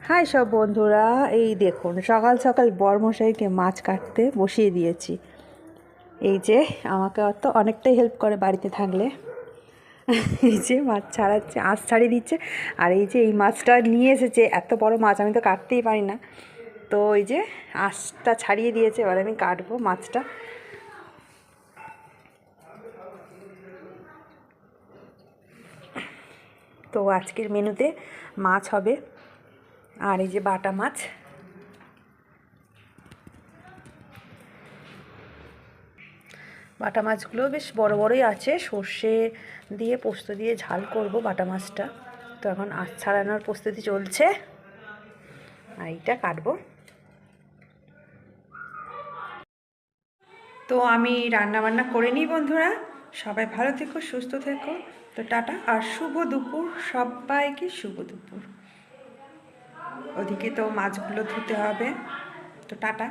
High সব বন্ধুরা, এই দেখুন সকাল সকাল বরমশাইকে মাছ কাটতে বসিয়ে দিয়েছি। এই যে আমাকে অত অনেকটাই হেল্প করে বাড়িতে থাকলে। এই যে মাছ ছাড়াচ্ছে, আঁশ ছাড়িয়ে দিচ্ছে। আর এই যে এই মাছটা নিয়ে এসেছে, এত বড় মাছ আমি তো কাটতেই পারি না, তো ওই যে আঁশটা ছাড়িয়ে দিয়েছে। এবার আমি কাটবো মাছটা। তো আজকের মেনুতে মাছ হবে, আর এই যে বাটা মাছ। বাটা মাছগুলো বেশ বড় বড়ই আছে, সর্ষে দিয়ে পোস্ত দিয়ে ঝাল করব বাটা মাছটা। তো এখন আঁশ ছাড়ানোর প্রস্তুতি চলছে, আর এইটা কাটবো। তো আমি রান্না বান্না করে নিই বন্ধুরা। সবাই ভালো থেকো, সুস্থ থেকো। তো টাটা, আর শুভ দুপুর সবাইকে, শুভ দুপুর। ওদিকে তো মাছগুলো ধুতে হবে। তো টাটা।